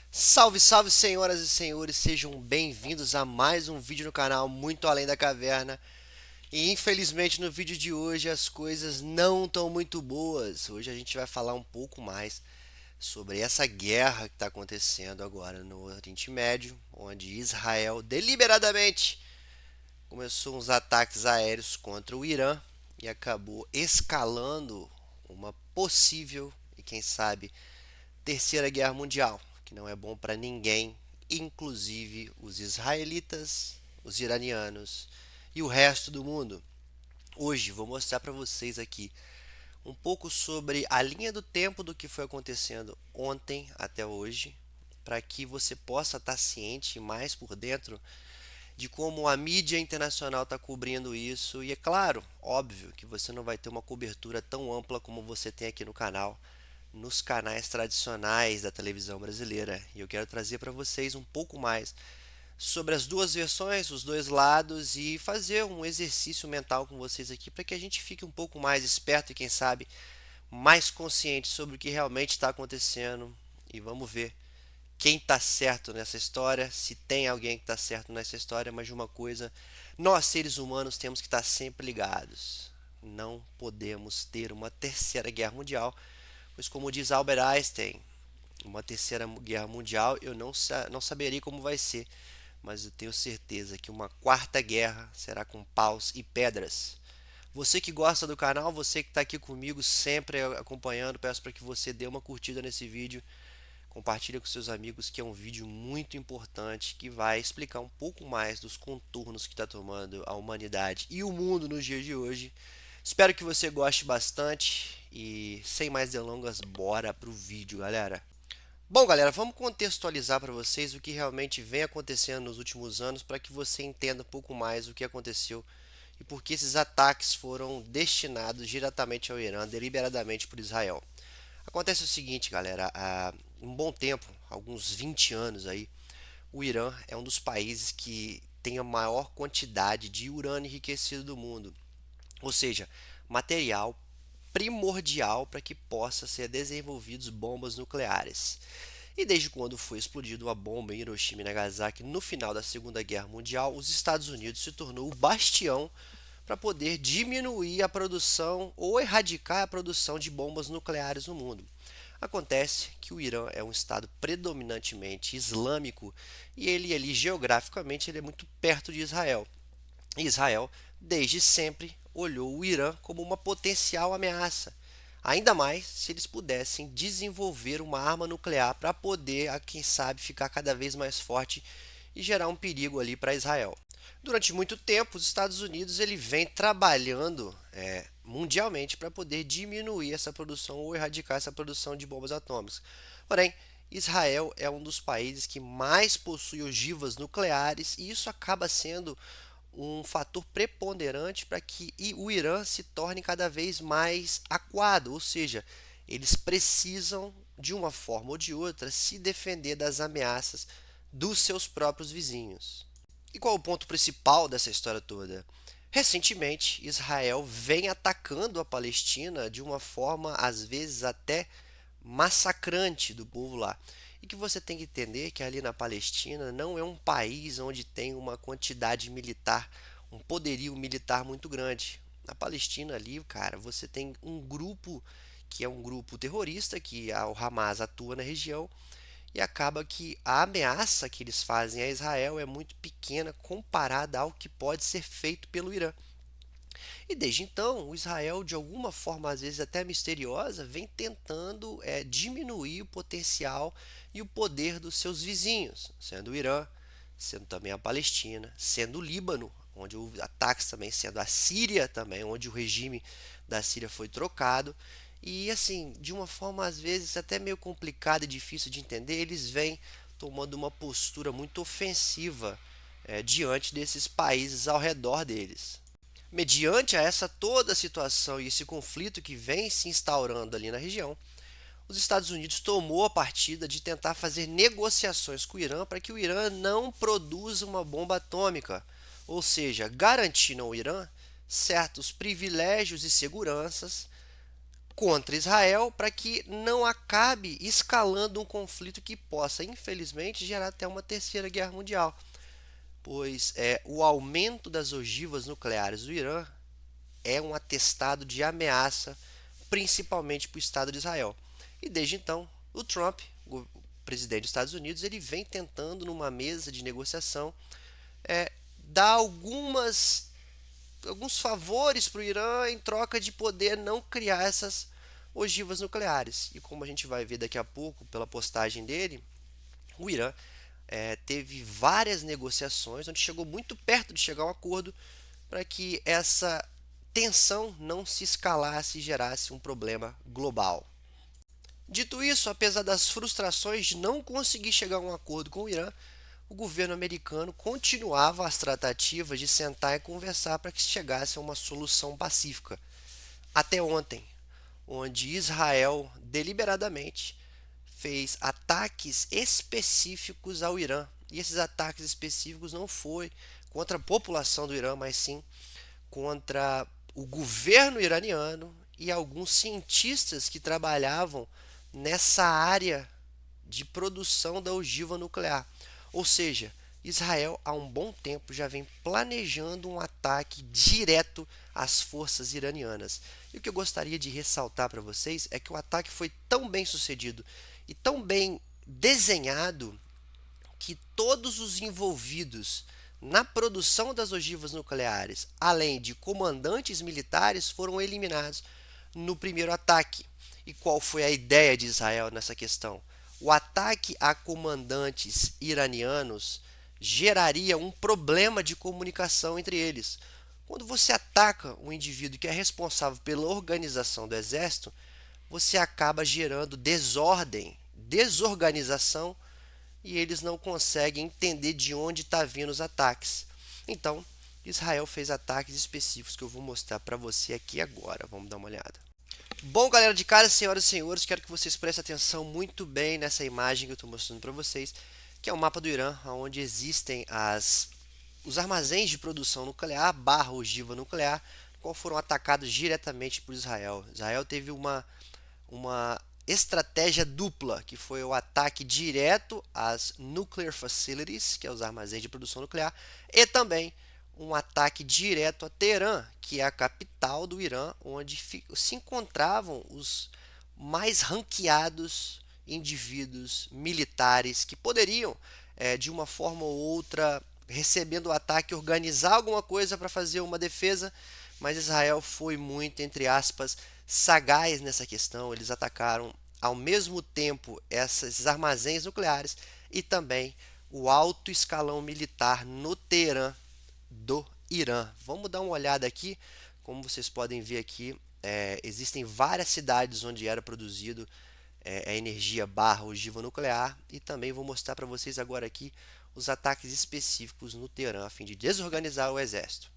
Salve, salve, senhoras e senhores, sejam bem-vindos a mais um vídeo no canal Muito Além da Caverna. E infelizmente no vídeo de hoje as coisas não estão muito boas. Hoje a gente vai falar um pouco mais sobre essa guerra que está acontecendo agora no Oriente Médio, onde Israel deliberadamente começou uns ataques aéreos contra o Irã e acabou escalando uma possível e quem sabe Terceira Guerra Mundial, que não é bom para ninguém, inclusive os israelitas, os iranianos e o resto do mundo. Hoje vou mostrar para vocês aqui um pouco sobre a linha do tempo do que foi acontecendo ontem até hoje, para que você possa estar ciente mais por dentro de como a mídia internacional está cobrindo isso. E é claro, óbvio, que você não vai ter uma cobertura tão ampla como você tem aqui no canal, nos canais tradicionais da televisão brasileira. E eu quero trazer para vocês um pouco mais sobre as duas versões, os dois lados e fazer um exercício mental com vocês aqui para que a gente fique um pouco mais esperto e quem sabe mais consciente sobre o que realmente está acontecendo. E vamos ver quem está certo nessa história, se tem alguém que está certo nessa história, mas de uma coisa, nós seres humanos temos que estar sempre ligados. Não podemos ter uma terceira guerra mundial, pois como diz Albert Einstein, uma terceira guerra mundial eu não saberia como vai ser, mas eu tenho certeza que uma quarta guerra será com paus e pedras. Você que gosta do canal, você que está aqui comigo sempre acompanhando, peço para que você dê uma curtida nesse vídeo. Compartilha com seus amigos que é um vídeo muito importante que vai explicar um pouco mais dos contornos que está tomando a humanidade e o mundo nos dias de hoje. Espero que você goste bastante e sem mais delongas, bora pro vídeo, galera. Bom, galera, vamos contextualizar para vocês o que realmente vem acontecendo nos últimos anos para que você entenda um pouco mais o que aconteceu e por que esses ataques foram destinados diretamente ao Irã, deliberadamente por Israel. Acontece o seguinte, galera, há um bom tempo, alguns 20 anos aí, o Irã é um dos países que tem a maior quantidade de urânio enriquecido do mundo, ou seja, material primordial para que possa ser desenvolvidos bombas nucleares. E desde quando foi explodido a bomba em Hiroshima e Nagasaki no final da Segunda Guerra Mundial, os Estados Unidos se tornou o bastião para poder diminuir a produção ou erradicar a produção de bombas nucleares no mundo. Acontece que o Irã é um estado predominantemente islâmico e ele ali geograficamente ele é muito perto de Israel. E Israel, desde sempre, olhou o Irã como uma potencial ameaça. Ainda mais se eles pudessem desenvolver uma arma nuclear para poder, quem sabe, ficar cada vez mais forte e gerar um perigo ali para Israel. Durante muito tempo, os Estados Unidos ele vem trabalhando mundialmente para poder diminuir essa produção ou erradicar essa produção de bombas atômicas. Porém, Israel é um dos países que mais possui ogivas nucleares e isso acaba sendo um fator preponderante para que o Irã se torne cada vez mais acuado, ou seja, eles precisam de uma forma ou de outra se defender das ameaças dos seus próprios vizinhos. E qual é o ponto principal dessa história toda? Recentemente, Israel vem atacando a Palestina de uma forma, às vezes, até massacrante do povo lá. E que você tem que entender que ali na Palestina não é um país onde tem uma quantidade militar, um poderio militar muito grande. Na Palestina ali, cara, você tem um grupo que é um grupo terrorista, que o Hamas atua na região, e acaba que a ameaça que eles fazem a Israel é muito pequena comparada ao que pode ser feito pelo Irã. E desde então, o Israel, de alguma forma, às vezes até misteriosa, vem tentando diminuir o potencial e o poder dos seus vizinhos, sendo o Irã, sendo também a Palestina, sendo o Líbano, onde houve ataques também, sendo a Síria também, onde o regime da Síria foi trocado. E assim, de uma forma às vezes até meio complicada e difícil de entender, eles vêm tomando uma postura muito ofensiva diante desses países ao redor deles. Mediante a essa toda situação e esse conflito que vem se instaurando ali na região, os Estados Unidos tomou a partida de tentar fazer negociações com o Irã para que o Irã não produza uma bomba atômica, ou seja, garantindo ao Irã certos privilégios e seguranças contra Israel para que não acabe escalando um conflito que possa, infelizmente, gerar até uma terceira guerra mundial, pois o aumento das ogivas nucleares do Irã é um atestado de ameaça, principalmente para o Estado de Israel. E desde então, o Trump, o presidente dos Estados Unidos, ele vem tentando, numa mesa de negociação, dar alguns favores para o Irã em troca de poder não criar essas ogivas nucleares. E como a gente vai ver daqui a pouco pela postagem dele, o Irã teve várias negociações onde chegou muito perto de chegar a um acordo para que essa tensão não se escalasse e gerasse um problema global. Dito isso, apesar das frustrações de não conseguir chegar a um acordo com o Irã, o governo americano continuava as tratativas de sentar e conversar para que se chegasse a uma solução pacífica. Até ontem, onde Israel deliberadamente fez ataques específicos ao Irã. E esses ataques específicos não foi contra a população do Irã, mas sim contra o governo iraniano e alguns cientistas que trabalhavam nessa área de produção da ogiva nuclear. Ou seja, Israel há um bom tempo já vem planejando um ataque direto às forças iranianas. E o que eu gostaria de ressaltar para vocês é que o ataque foi tão bem sucedido e tão bem desenhado que todos os envolvidos na produção das ogivas nucleares, além de comandantes militares, foram eliminados no primeiro ataque. E qual foi a ideia de Israel nessa questão? O ataque a comandantes iranianos geraria um problema de comunicação entre eles. Quando você ataca um indivíduo que é responsável pela organização do exército, você acaba gerando desordem, desorganização, e eles não conseguem entender de onde está vindo os ataques. Então, Israel fez ataques específicos que eu vou mostrar para você aqui agora. Vamos dar uma olhada. Bom, galera de casa, senhoras e senhores, quero que vocês prestem atenção muito bem nessa imagem que eu estou mostrando para vocês, que é o mapa do Irã, onde existem os armazéns de produção nuclear / ogiva nuclear, qual foram atacados diretamente por Israel. Israel teve uma estratégia dupla, que foi o ataque direto às nuclear facilities, que é os armazéns de produção nuclear, e também um ataque direto a Teherã, que é a capital do Irã, onde se encontravam os mais ranqueados indivíduos militares que poderiam, de uma forma ou outra, recebendo o ataque, organizar alguma coisa para fazer uma defesa, mas Israel foi muito, entre aspas, sagaz nessa questão. Eles atacaram ao mesmo tempo esses armazéns nucleares e também o alto escalão militar no Teherã do Irã. Vamos dar uma olhada aqui. Como vocês podem ver aqui, existem várias cidades onde era produzido a energia / ogiva nuclear, e também vou mostrar para vocês agora aqui os ataques específicos no Teherã a fim de desorganizar o exército.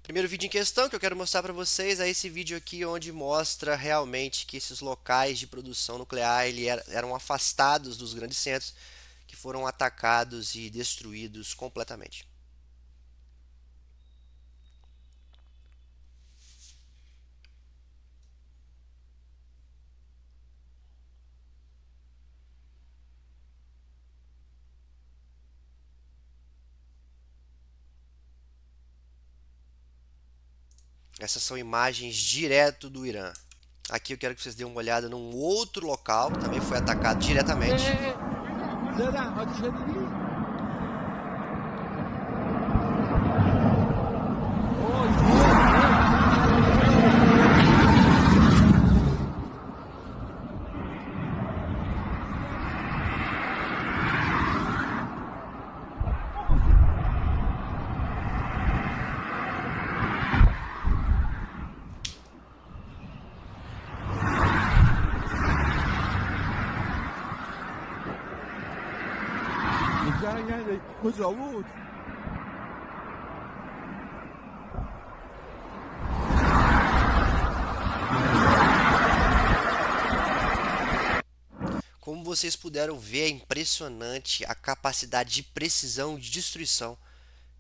Primeiro vídeo em questão que eu quero mostrar para vocês é esse vídeo aqui, onde mostra realmente que esses locais de produção nuclear eram afastados dos grandes centros, que foram atacados e destruídos completamente. Essas são imagens direto do Irã. Aqui eu quero que vocês dêem uma olhada num outro local, que também foi atacado diretamente. Como vocês puderam ver, é impressionante a capacidade de precisão de destruição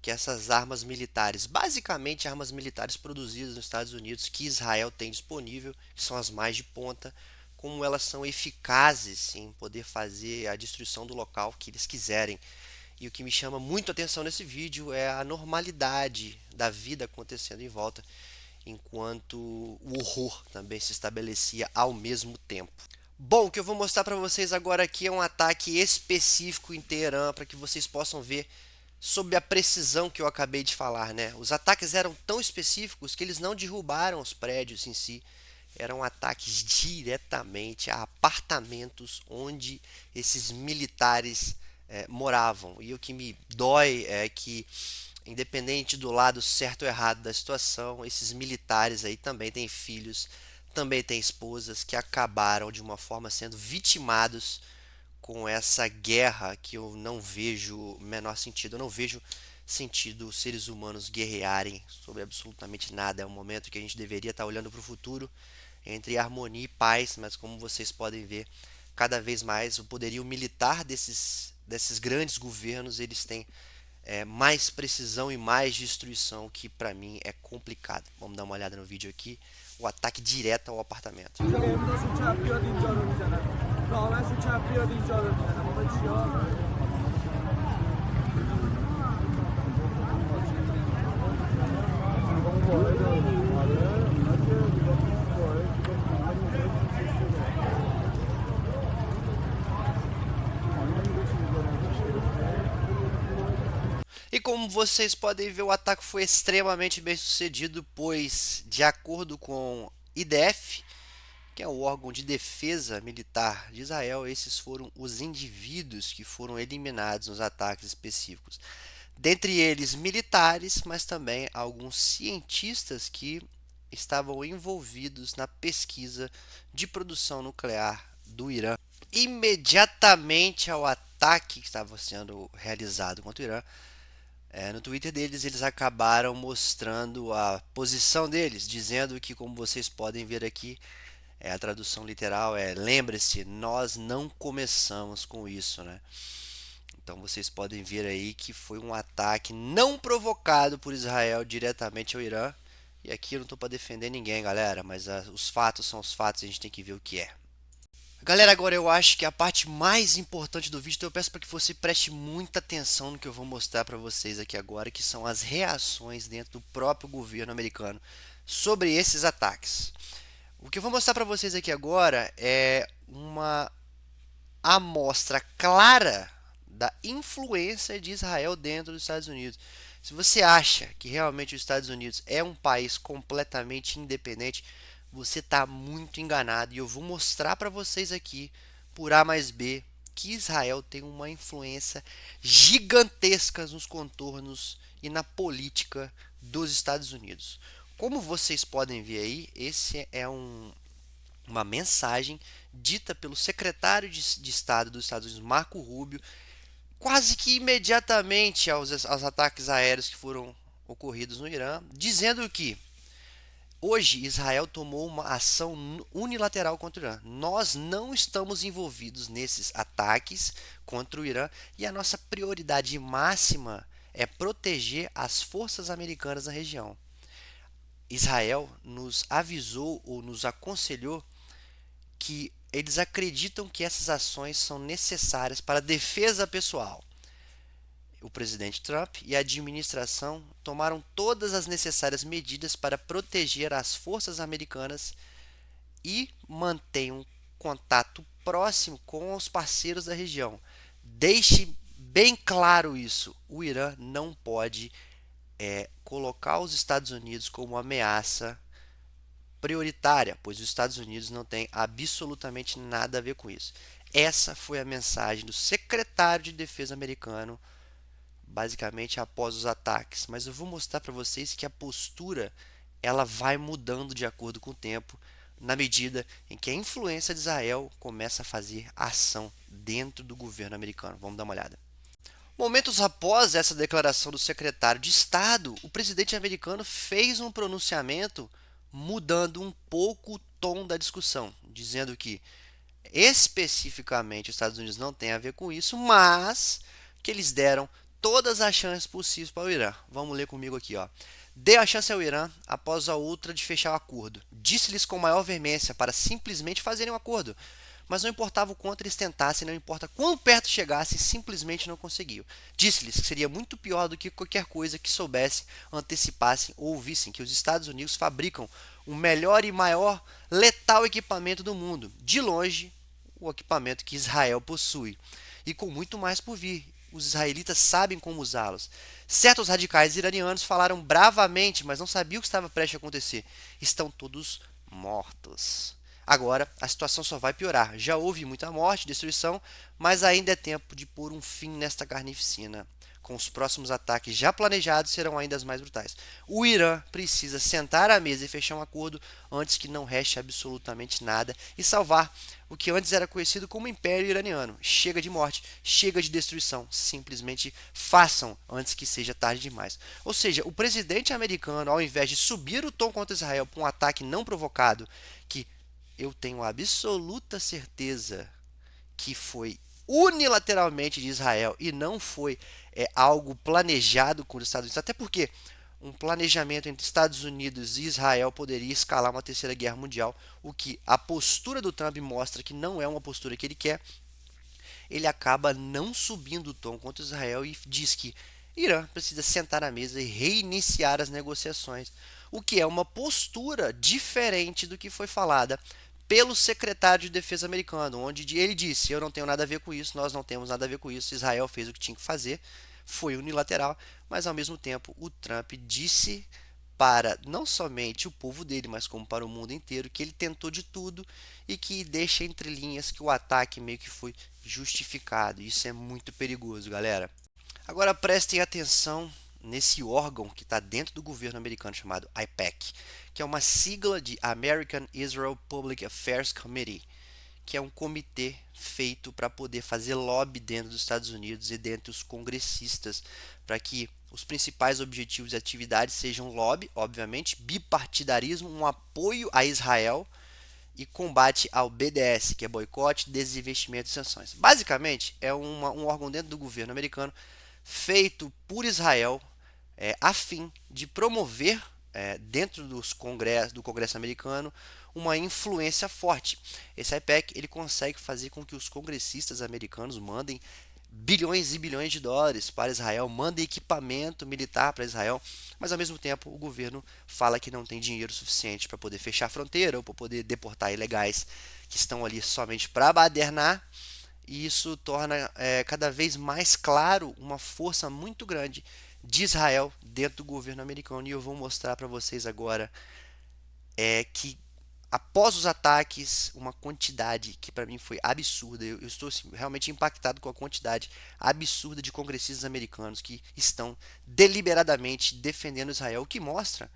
que essas armas militares, basicamente armas militares produzidas nos Estados Unidos, que Israel tem disponível, que são as mais de ponta, como elas são eficazes em poder fazer a destruição do local que eles quiserem. E o que me chama muito a atenção nesse vídeo é a normalidade da vida acontecendo em volta, enquanto o horror também se estabelecia ao mesmo tempo. Bom, o que eu vou mostrar para vocês agora aqui é um ataque específico em Teherã, para que vocês possam ver sobre a precisão que eu acabei de falar, né? Os ataques eram tão específicos que eles não derrubaram os prédios em si, eram ataques diretamente a apartamentos onde esses militares moravam. E o que me dói é que, independente do lado certo ou errado da situação, esses militares aí também têm filhos, também têm esposas que acabaram de uma forma sendo vitimados com essa guerra que eu não vejo o menor sentido. Eu não vejo sentido os seres humanos guerrearem sobre absolutamente nada. É um momento que a gente deveria estar olhando para o futuro entre harmonia e paz, mas como vocês podem ver, cada vez mais o poderio militar desses grandes governos, eles têm mais precisão e mais destruição, que para mim é complicado. Vamos dar uma olhada no vídeo aqui, o ataque direto ao apartamento. E como vocês podem ver, o ataque foi extremamente bem sucedido, pois, de acordo com IDF, que é o órgão de defesa militar de Israel, esses foram os indivíduos que foram eliminados nos ataques específicos. Dentre eles militares, mas também alguns cientistas que estavam envolvidos na pesquisa de produção nuclear do Irã. Imediatamente ao ataque que estava sendo realizado contra o Irã, no Twitter deles, eles acabaram mostrando a posição deles, dizendo que, como vocês podem ver aqui, a tradução literal é: lembre-se, nós não começamos com isso, né? Então vocês podem ver aí que foi um ataque não provocado por Israel diretamente ao Irã. E aqui eu não estou para defender ninguém, galera, mas os fatos são os fatos e a gente tem que ver o que é. Galera, agora eu acho que a parte mais importante do vídeo, então eu peço para que você preste muita atenção no que eu vou mostrar para vocês aqui agora, que são as reações dentro do próprio governo americano sobre esses ataques. O que eu vou mostrar para vocês aqui agora é uma amostra clara da influência de Israel dentro dos Estados Unidos. Se você acha que realmente os Estados Unidos é um país completamente independente, você está muito enganado, e eu vou mostrar para vocês aqui, por A mais B, que Israel tem uma influência gigantesca nos contornos e na política dos Estados Unidos. Como vocês podem ver aí, esse é uma mensagem dita pelo secretário de Estado dos Estados Unidos, Marco Rubio, quase que imediatamente aos ataques aéreos que foram ocorridos no Irã, dizendo que hoje Israel tomou uma ação unilateral contra o Irã. Nós não estamos envolvidos nesses ataques contra o Irã e a nossa prioridade máxima é proteger as forças americanas na região. Israel nos avisou ou nos aconselhou que eles acreditam que essas ações são necessárias para a defesa pessoal. O presidente Trump e a administração tomaram todas as necessárias medidas para proteger as forças americanas e mantêm um contato próximo com os parceiros da região. Deixe bem claro isso: o Irã não pode colocar os Estados Unidos como ameaça prioritária, pois os Estados Unidos não têm absolutamente nada a ver com isso. Essa foi a mensagem do secretário de defesa americano, basicamente após os ataques. Mas eu vou mostrar para vocês que a postura ela vai mudando de acordo com o tempo, na medida em que a influência de Israel começa a fazer ação dentro do governo americano. Vamos dar uma olhada. Momentos após essa declaração do secretário de Estado, o presidente americano fez um pronunciamento mudando um pouco o tom da discussão, dizendo que especificamente os Estados Unidos não tem a ver com isso, mas que eles deram todas as chances possíveis para o Irã. Vamos ler comigo aqui, ó. Deu a chance ao Irã após a outra de fechar o acordo. Disse-lhes com maior veemência para simplesmente fazerem um acordo. Mas não importava o quanto eles tentassem, não importa quão perto chegassem, simplesmente não conseguiam. Disse-lhes que seria muito pior do que qualquer coisa que soubessem, antecipassem ou ouvissem que os Estados Unidos fabricam o melhor e maior letal equipamento do mundo. De longe, o equipamento que Israel possui. E com muito mais por vir. Os israelitas sabem como usá-los. Certos radicais iranianos falaram bravamente, mas não sabiam o que estava prestes a acontecer. Estão todos mortos. Agora, a situação só vai piorar. Já houve muita morte, destruição, mas ainda é tempo de pôr um fim nesta carnificina. Com os próximos ataques já planejados, serão ainda mais brutais. O Irã precisa sentar à mesa e fechar um acordo antes que não reste absolutamente nada e salvar o que antes era conhecido como Império Iraniano. Chega de morte, chega de destruição. Simplesmente façam antes que seja tarde demais. Ou seja, o presidente americano, ao invés de subir o tom contra Israel por um ataque não provocado, que eu tenho absoluta certeza que foi unilateralmente de Israel e não foi algo planejado com os Estados Unidos, até porque um planejamento entre Estados Unidos e Israel poderia escalar uma terceira guerra mundial, o que a postura do Trump mostra que não é uma postura que ele quer. Ele acaba não subindo o tom contra Israel e diz que Irã precisa sentar à mesa e reiniciar as negociações, o que é uma postura diferente do que foi falada pelo secretário de Defesa americano, onde ele disse: eu não tenho nada a ver com isso, nós não temos nada a ver com isso, Israel fez o que tinha que fazer, foi unilateral, mas ao mesmo tempo o Trump disse para não somente o povo dele, mas como para o mundo inteiro, que ele tentou de tudo e que deixa entre linhas que o ataque meio que foi justificado. Isso é muito perigoso, galera. Agora prestem atenção nesse órgão que está dentro do governo americano chamado AIPAC, que é uma sigla de American Israel Public Affairs Committee, que é um comitê feito para poder fazer lobby dentro dos Estados Unidos e dentro dos congressistas, para que os principais objetivos e atividades sejam lobby, obviamente, bipartidarismo, um apoio a Israel e combate ao BDS, que é boicote, desinvestimento e sanções. Basicamente, é um órgão dentro do governo americano feito por Israel a fim de promover dentro do Congresso americano uma influência forte. Esse IPEC ele consegue fazer com que os congressistas americanos mandem bilhões e bilhões de dólares para Israel, mandem equipamento militar para Israel, mas ao mesmo tempo o governo fala que não tem dinheiro suficiente para poder fechar a fronteira ou para poder deportar ilegais que estão ali somente para badernar. E isso torna cada vez mais claro uma força muito grande de Israel dentro do governo americano. E eu vou mostrar para vocês agora que após os ataques, uma quantidade que para mim foi absurda. Eu estou assim, realmente impactado com a quantidade absurda de congressistas americanos que estão deliberadamente defendendo Israel, o que mostra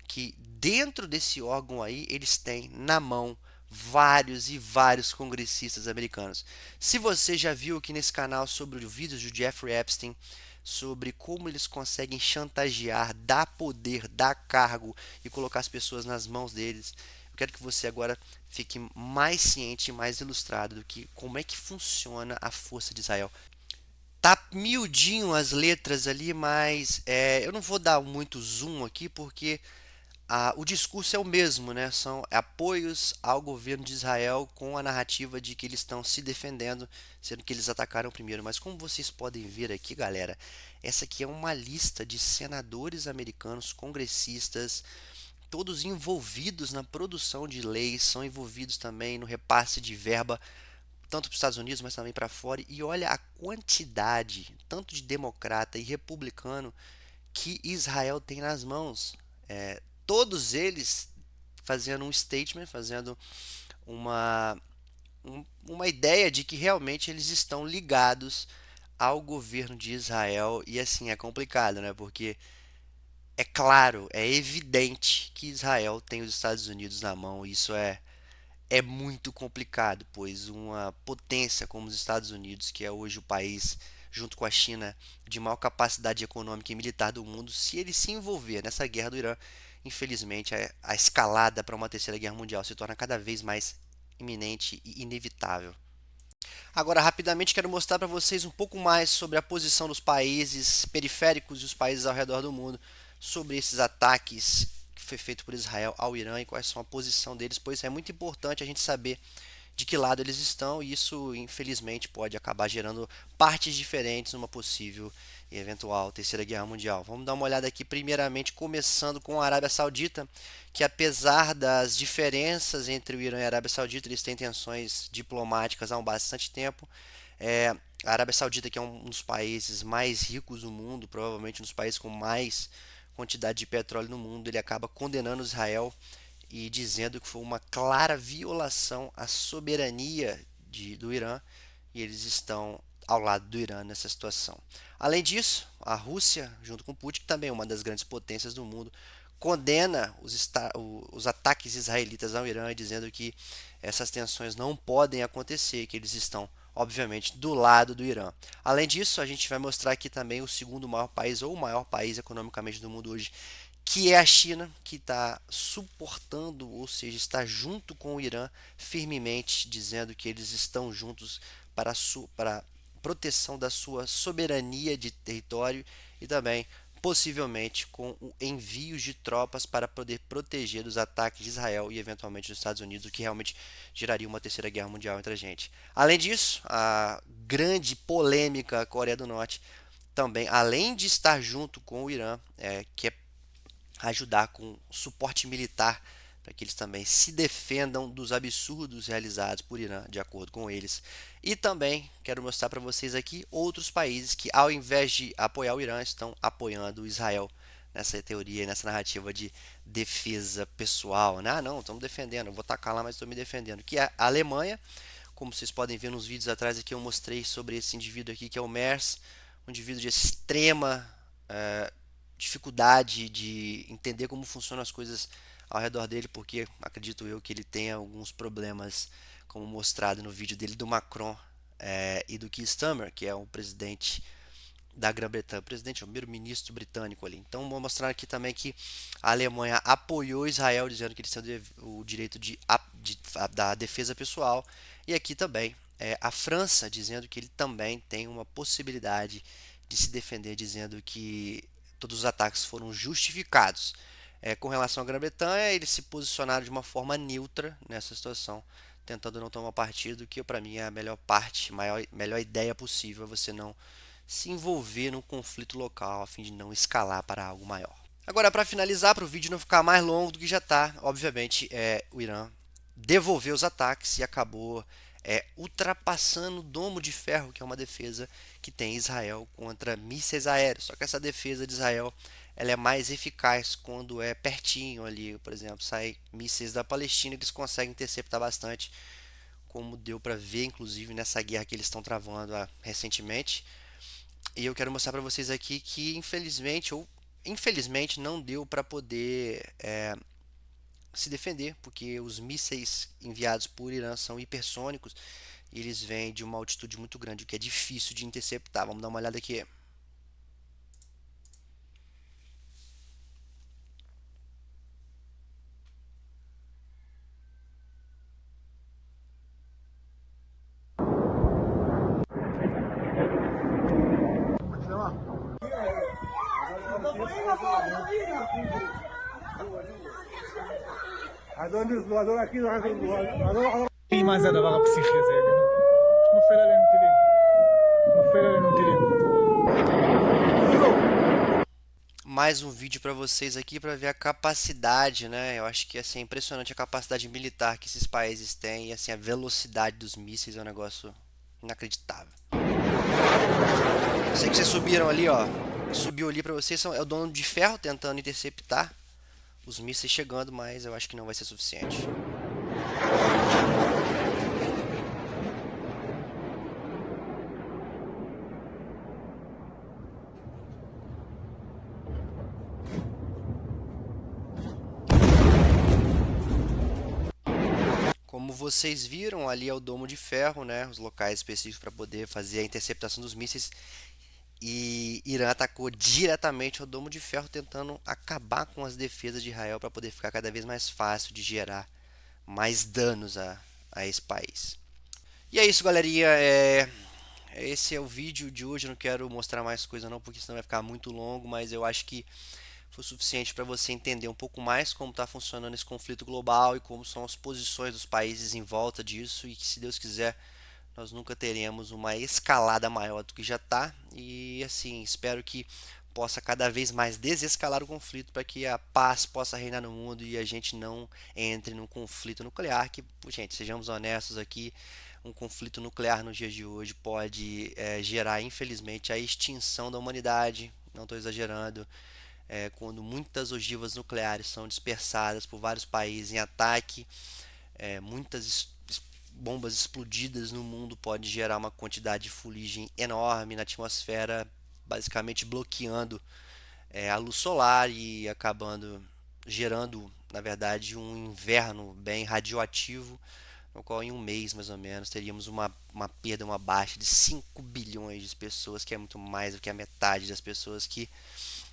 que dentro desse órgão aí eles têm na mão vários e vários congressistas americanos. Se você já viu aqui nesse canal sobre os vídeos de Jeffrey Epstein, sobre como eles conseguem chantagear, dar poder, dar cargo e colocar as pessoas nas mãos deles, eu quero que você agora fique mais ciente e mais ilustrado do que como é que funciona a força de Israel. Tá miudinho as letras ali, mas eu não vou dar muito zoom aqui porque o discurso é o mesmo, né? São apoios ao governo de Israel com a narrativa de que eles estão se defendendo, sendo que eles atacaram primeiro. Mas como vocês podem ver aqui, galera, essa aqui é uma lista de senadores americanos, congressistas, todos envolvidos na produção de leis, são envolvidos também no repasse de verba, tanto para os Estados Unidos, mas também para fora. E olha a quantidade, tanto de democrata e republicano, que Israel tem nas mãos. Todos eles fazendo um statement, fazendo uma, uma ideia de que realmente eles estão ligados ao governo de Israel. E assim, é complicado, né? Porque é claro, é evidente que Israel tem os Estados Unidos na mão. Isso é muito complicado, pois uma potência como os Estados Unidos, que é hoje o país, junto com a China, de maior capacidade econômica e militar do mundo, se ele se envolver nessa guerra do Irã, infelizmente a escalada para uma terceira guerra mundial se torna cada vez mais iminente e inevitável. Agora, rapidamente, quero mostrar para vocês um pouco mais sobre a posição dos países periféricos e os países ao redor do mundo sobre esses ataques que foi feito por Israel ao Irã e quais são a posição deles, pois é muito importante a gente saber de que lado eles estão e isso, infelizmente, pode acabar gerando partes diferentes numa possível e eventual Terceira Guerra Mundial. Vamos dar uma olhada aqui, primeiramente, começando com a Arábia Saudita, que apesar das diferenças entre o Irã e a Arábia Saudita, eles têm tensões diplomáticas há um bastante tempo. A Arábia Saudita, que é um dos países mais ricos do mundo, provavelmente um dos países com mais quantidade de petróleo no mundo, ele acaba condenando Israel e dizendo que foi uma clara violação à soberania do Irã e eles estão ao lado do Irã nessa situação. Além disso, a Rússia, junto com Putin, que também é uma das grandes potências do mundo, condena os ataques israelitas ao Irã, dizendo que essas tensões não podem acontecer, que eles estão, obviamente, do lado do Irã. Além disso, a gente vai mostrar aqui também o segundo maior país, ou o maior país economicamente do mundo hoje, que é a China, que está suportando, ou seja, está junto com o Irã firmemente, dizendo que eles estão juntos para proteção da sua soberania de território e também possivelmente com o envio de tropas para poder proteger dos ataques de Israel e eventualmente dos Estados Unidos, o que realmente geraria uma terceira guerra mundial entre a gente. Além disso, a grande polêmica Coreia do Norte também, além de estar junto com o Irã, que é ajudar com suporte militar para que eles também se defendam dos absurdos realizados por Irã, de acordo com eles. E também quero mostrar para vocês aqui outros países que, ao invés de apoiar o Irã, estão apoiando Israel nessa teoria, nessa narrativa de defesa pessoal. Né? Ah, não, estamos defendendo, eu vou tacar lá, mas estou me defendendo. Que é a Alemanha, como vocês podem ver nos vídeos atrás aqui, eu mostrei sobre esse indivíduo aqui, que é o Merz, um indivíduo de extrema dificuldade de entender como funcionam as coisas ao redor dele, porque acredito eu que ele tenha alguns problemas, como mostrado no vídeo dele do Macron e do Keir Starmer, que é o presidente da Grã-Bretanha, o presidente, o primeiro-ministro britânico ali. Então, vou mostrar aqui também que a Alemanha apoiou Israel, dizendo que eles têm o direito da defesa pessoal, e aqui também a França, dizendo que ele também tem uma possibilidade de se defender, dizendo que todos os ataques foram justificados. Com relação à Grã-Bretanha, eles se posicionaram de uma forma neutra nessa situação, tentando não tomar partido, que para mim é a melhor parte, melhor ideia possível, você não se envolver num conflito local a fim de não escalar para algo maior. Agora, para finalizar, para o vídeo não ficar mais longo do que já está, obviamente, o Irã devolveu os ataques e acabou ultrapassando o domo de ferro, que é uma defesa que tem Israel contra mísseis aéreos. Só que essa defesa de Israel ela é mais eficaz quando é pertinho ali, por exemplo, sai mísseis da Palestina que eles conseguem interceptar bastante, como deu para ver, inclusive, nessa guerra que eles estão travando recentemente. E eu quero mostrar para vocês aqui que infelizmente não deu para poder se defender, porque os mísseis enviados por Irã são hipersônicos e eles vêm de uma altitude muito grande, o que é difícil de interceptar. Vamos dar uma olhada aqui. في ما زاد بقى بسيخ يا زيد نفل علينا تلين نفل علينا تلين Mais um vídeo para vocês aqui para ver a capacidade, né? Eu acho que assim, é impressionante a capacidade militar que esses países têm e assim a velocidade dos mísseis é um negócio inacreditável. Eu sei que vocês subiram ali, ó. Subiu ali para vocês, é o dono de ferro tentando interceptar os mísseis chegando, mas eu acho que não vai ser suficiente. Como vocês viram, ali é o domo de ferro, né? Os locais específicos para poder fazer a interceptação dos mísseis. E Irã atacou diretamente ao domo de ferro, tentando acabar com as defesas de Israel para poder ficar cada vez mais fácil de gerar mais danos a esse país. E é isso, galerinha. Esse é o vídeo de hoje. Eu não quero mostrar mais coisa não, porque senão vai ficar muito longo, mas eu acho que foi suficiente para você entender um pouco mais como está funcionando esse conflito global e como são as posições dos países em volta disso, e que, se Deus quiser, nós nunca teremos uma escalada maior do que já está. E assim, espero que possa cada vez mais desescalar o conflito para que a paz possa reinar no mundo e a gente não entre num conflito nuclear que, gente, sejamos honestos aqui, um conflito nuclear nos dias de hoje pode gerar, infelizmente, a extinção da humanidade. Não estou exagerando. Quando muitas ogivas nucleares são dispersadas por vários países em ataque, muitas bombas explodidas no mundo pode gerar uma quantidade de fuligem enorme na atmosfera, basicamente bloqueando a luz solar e acabando gerando, na verdade, um inverno bem radioativo, no qual em um mês mais ou menos teríamos uma perda, uma baixa de 5 bilhões de pessoas, que é muito mais do que a metade das pessoas que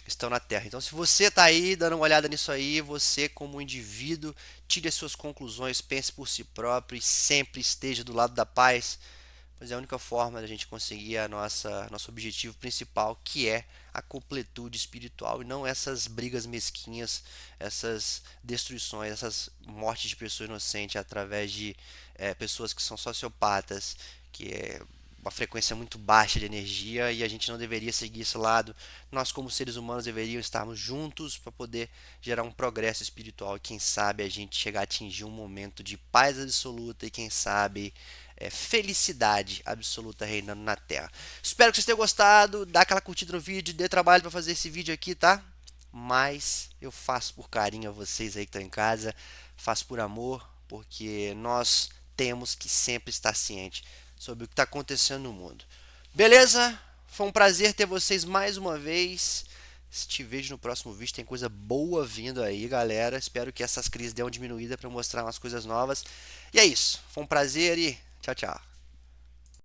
estão na Terra. Então, se você está aí dando uma olhada nisso aí, você, como indivíduo, tire as suas conclusões, pense por si próprio e sempre esteja do lado da paz, pois é a única forma da gente conseguir nosso objetivo principal, que é a completude espiritual, e não essas brigas mesquinhas, essas destruições, essas mortes de pessoas inocentes através de pessoas que são sociopatas, que é uma frequência muito baixa de energia, e a gente não deveria seguir esse lado. Nós, como seres humanos, deveríamos estarmos juntos para poder gerar um progresso espiritual, e quem sabe a gente chegar a atingir um momento de paz absoluta e quem sabe felicidade absoluta reinando na Terra. Espero que vocês tenham gostado. Dá aquela curtida no vídeo, dê trabalho para fazer esse vídeo aqui, tá? Mas eu faço por carinho a vocês aí que estão em casa, faço por amor, porque nós temos que sempre estar ciente sobre o que está acontecendo no mundo. Beleza? Foi um prazer ter vocês mais uma vez. Te vejo no próximo vídeo, tem coisa boa vindo aí, galera. Espero que essas crises dêem uma diminuída para mostrar umas coisas novas. E é isso, foi um prazer e tchau, tchau.